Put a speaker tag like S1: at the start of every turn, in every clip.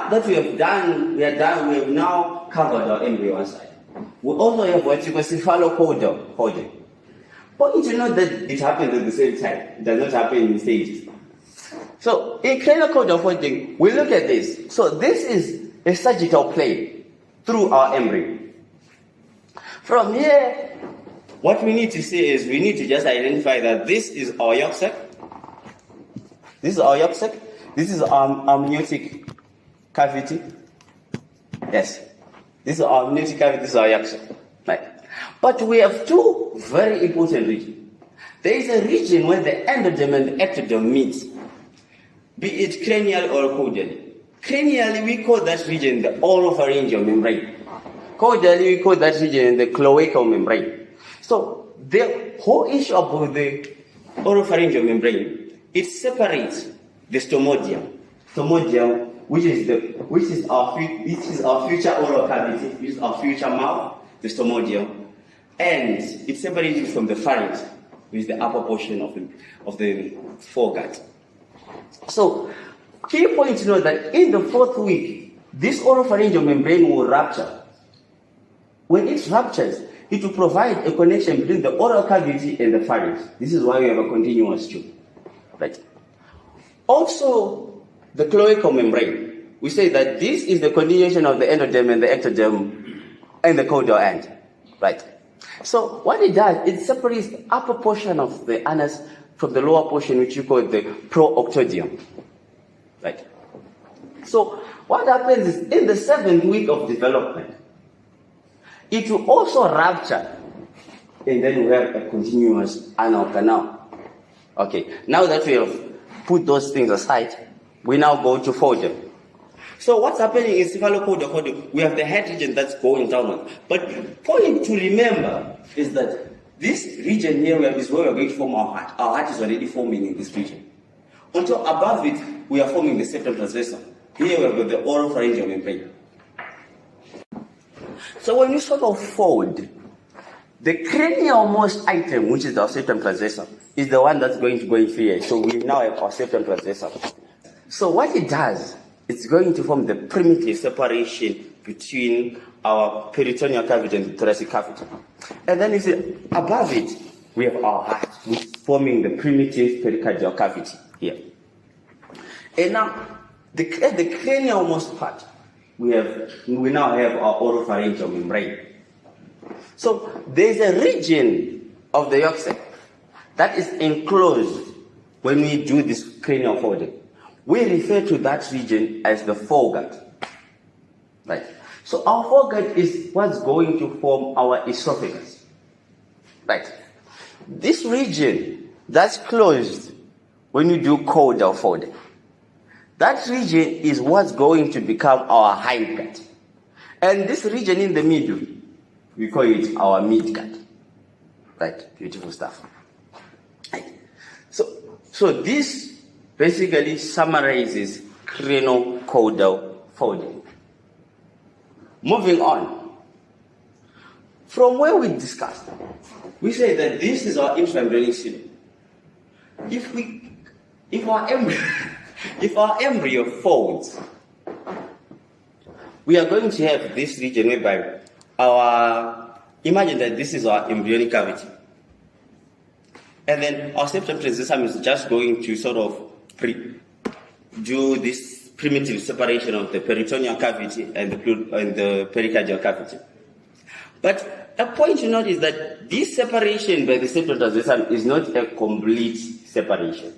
S1: Now that we have now covered our embryo side. We also have what you call cephalocaudal holding. But you know that it happens at the same time. It does not happen in stages. So in craniocaudal folding, we look at this. So this is a sagittal plane through our embryo. From here, what we need to see is we need to just identify that this is our yolk sac. This is our yolk sac. This is our amniotic cavity. Yes. This is our amniotic cavity. This is our yolk sac. Right. But we have two very important regions. There is a region where the endoderm and the ectoderm meet, be it cranial or caudally. Cranially, we call that region the oropharyngeal membrane. Caudally, we call that region the cloacal membrane. So the whole issue about the oropharyngeal membrane, it separates the stomodium. Stomodium, which is our future oral cavity, which is our future mouth, the stomodium, and it's separated from the pharynx, which is the upper portion of the foregut. So, key point to know that in the 4th week, this oropharyngeal membrane will rupture. When it ruptures, it will provide a connection between the oral cavity and the pharynx. This is why we have a continuous tube. Right. Also, the cloacal membrane. We say that this is the continuation of the endoderm and the ectoderm and the caudal end. Right. So what it does, it separates the upper portion of the anus from the lower portion, which we call the prooctodium. Right. So what happens is in the 7th week of development, it will also rupture, and then we have a continuous anal canal. Okay, now that we have put those things aside, we now go to folding. So what's happening is cephalocaudal holding. We have the head region that's going downward. But point to remember is that this region here is where we are going to form our heart. Our heart is already forming in this region. Until above it, we are forming the septum transversum. Here we have got the oropharyngeal membrane. So when you sort of fold, the cranial-most item, which is our septum transversum, is the one that's going to go in here. So we now have our septum transversum. So what it does, it's going to form the primitive separation between our peritoneal cavity and the thoracic cavity. And then you see, above it, we have our heart, which is forming the primitive pericardial cavity here. And now, the cranial-most part, we now have our oropharyngeal membrane. So there's a region of the yolk sac that is enclosed when we do this cranial folding. We refer to that region as the foregut. Right. So our foregut is what's going to form our esophagus. Right. This region that's closed when you do caudal folding, that region is what's going to become our hindgut. And this region in the middle, we call it our midgut. Right, beautiful stuff. Right. So this basically summarizes craniocaudal folding. Moving on. From where we discussed, we say that this is our intraembryonic cilium. If our embryo folds, we are going to have this region whereby imagine that this is our embryonic cavity. And then our septum transversum is just going to sort of do this primitive separation of the peritoneal cavity and the pericardial cavity. But a point to note is that this separation by the septum transversum is not a complete separation.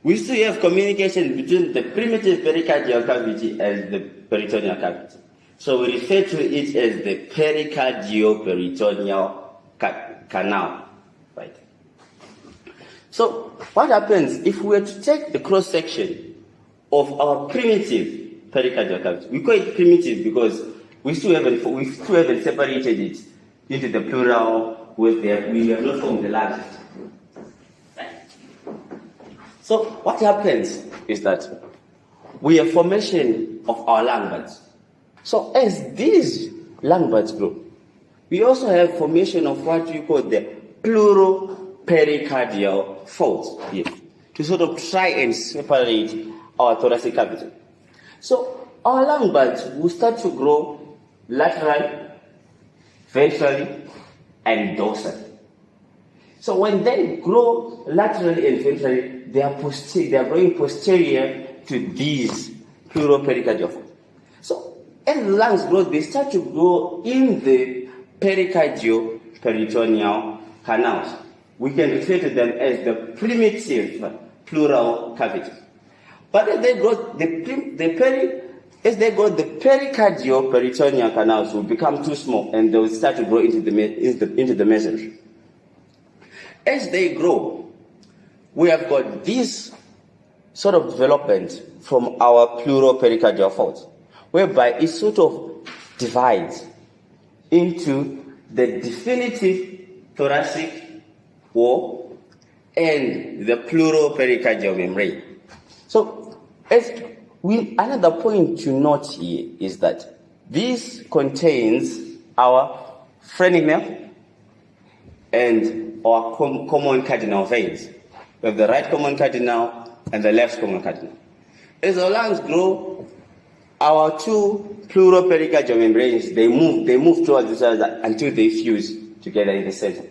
S1: We still have communication between the primitive pericardial cavity and the peritoneal cavity. So we refer to it as the pericardio-peritoneal canal. Right. So what happens if we were to take the cross section of our primitive pericardial cavity? We call it primitive because we still haven't separated it into the plural with we have not formed the largest. So what happens is that we have formation of our lung buds. So as these lung buds grow, we also have formation of what we call the pleuropericardial folds here, to sort of try and separate our thoracic cavity. So our lung buds will start to grow laterally, ventrally, and dorsally. So when they grow laterally and ventrally, they are growing posterior to these pleuropericardial folds. So as the lungs grow, they start to grow in the pericardio-peritoneal canals. We can refer to them as the primitive pleural cavities. But as they grow, the pericardio-peritoneal canals will become too small and they will start to grow into the mesentery. As they grow, we have got this sort of development from our pleuropericardial folds, whereby it sort of divides into the definitive thoracic wall and the pleuropericardial membrane. So, another point to note here is that this contains our phrenic nerve and our common cardinal veins. We have the right common cardinal and the left common cardinal. As our lungs grow, our two pleuropericardial membranes, they move towards each other until they fuse together in the center.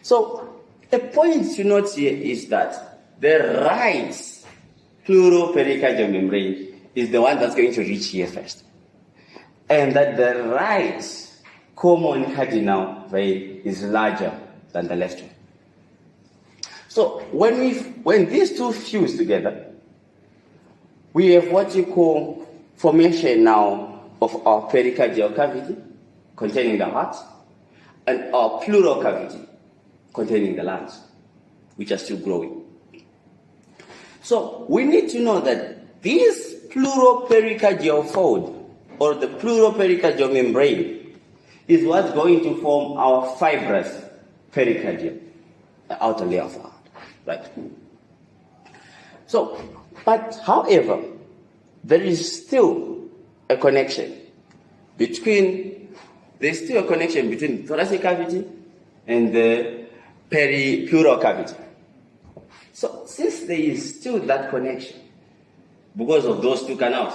S1: So, a point to note here is that the right pleuropericardial membrane is the one that's going to reach here first. And that the right common cardinal vein is larger than the left one. So when these two fuse together, we have what you call formation now of our pericardial cavity containing the heart and our pleural cavity containing the lungs, which are still growing. So we need to know that this pleuropericardial fold or the pleuropericardial membrane is what's going to form our fibrous pericardium, the outer layer of our heart, right? So, but however, there is still a connection between the thoracic cavity and the peripleural cavity. So, since there is still that connection, because of those two canals,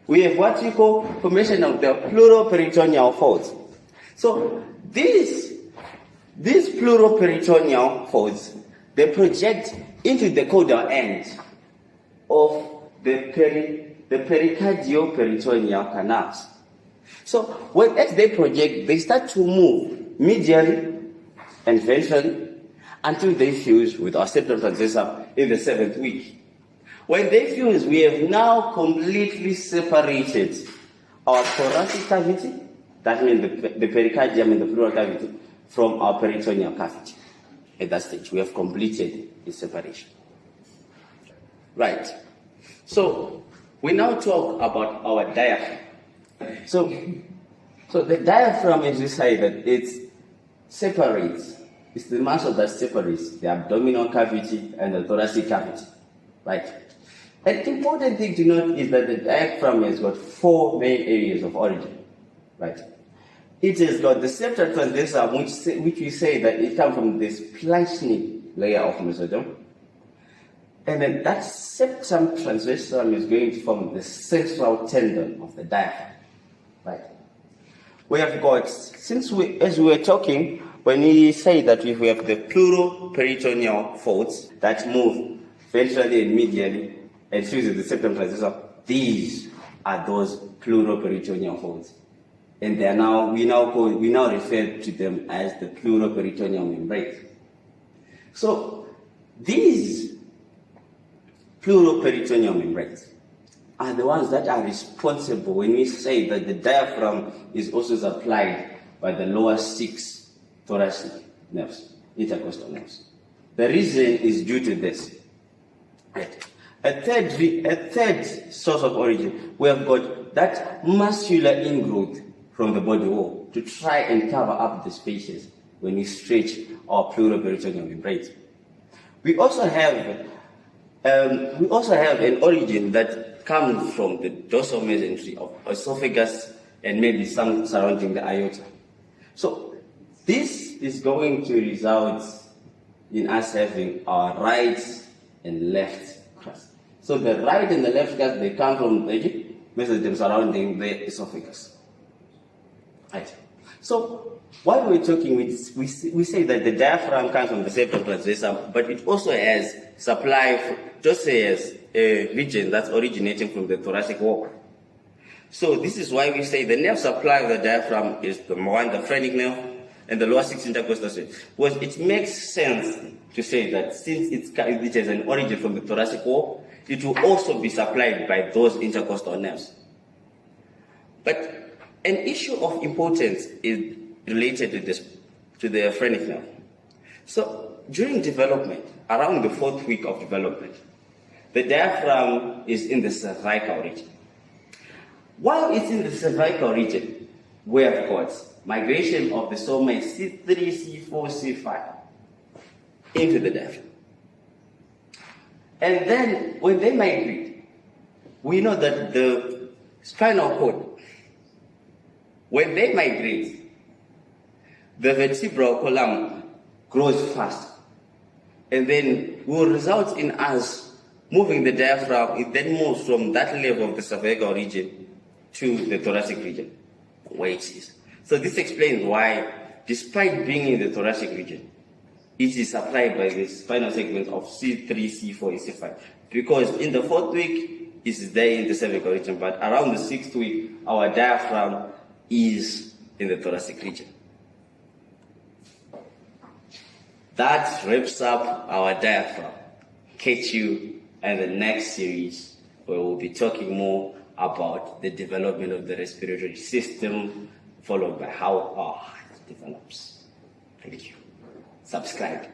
S1: we have what we call formation of the pleuroperitoneal folds. So, these pleuroperitoneal folds, they project into the caudal end of the pericardio-peritoneal canals. So, as they project, they start to move medially and ventrally until they fuse with our septum transversum in the 7th week. When they fuse, we have now completely separated our thoracic cavity, that means the pericardium and the pleural cavity, from our peritoneal cavity. At that stage, we have completed the separation. Right. So, we now talk about our diaphragm. So the diaphragm, as we say, that it separates. It's the muscle that separates the abdominal cavity and the thoracic cavity, right? An important thing to note is that the diaphragm has got 4 main areas of origin, right? It has got the septum transversum, which we say that it comes from this planchnic layer of mesoderm. And then that septum transversum is going to form the central tendon of the diaphragm, right? We have got, as we were talking, when we say that we have the pleuroperitoneal folds that move ventrally and medially and fuse with the septum transversum, these are those pleuroperitoneal folds. And we now refer to them as the pleuroperitoneal membrane. So these pleuroperitoneal membranes are the ones that are responsible when we say that the diaphragm is also supplied by the lower 6 thoracic nerves, intercostal nerves. The reason is due to this. Right. A third source of origin, we have got that muscular ingrowth from the body wall to try and cover up the spaces when we stretch our pleuroperitoneal membranes. We also have an origin that comes from the dorsal mesentery of esophagus and maybe some surrounding the aorta. So this is going to result in us having our right and left crust. So the right and the left crust, they come from the mesoderm surrounding the esophagus. Right. So while we're talking, we say that the diaphragm comes from the septum transversum, but it also has supply, just as a region that's originating from the thoracic wall. So this is why we say the nerve supply of the diaphragm is the phrenic nerve and the lower six intercostal space. Because it makes sense to say that since it has an origin from the thoracic wall, it will also be supplied by those intercostal nerves. But an issue of importance is related to the phrenic nerve. So during development, around the 4th week of development, the diaphragm is in the cervical region. While it's in the cervical region, we have got migration of the somates C3, C4, C5 into the diaphragm. And then when they migrate, we know that the spinal cord, when they migrate, the vertebral column grows fast. And then will result in us moving the diaphragm. It then moves from that level of the cervical region to the thoracic region, where it is. So this explains why, despite being in the thoracic region, it is supplied by the spinal segment of C3, C4, and C5. Because in the 4th week, it is there in the cervical region, but around the 6th week, our diaphragm is in the thoracic region. That wraps up our diaphragm. Catch you in the next series, where we'll be talking more about the development of the respiratory system, followed by how our heart develops. Thank you. Subscribe.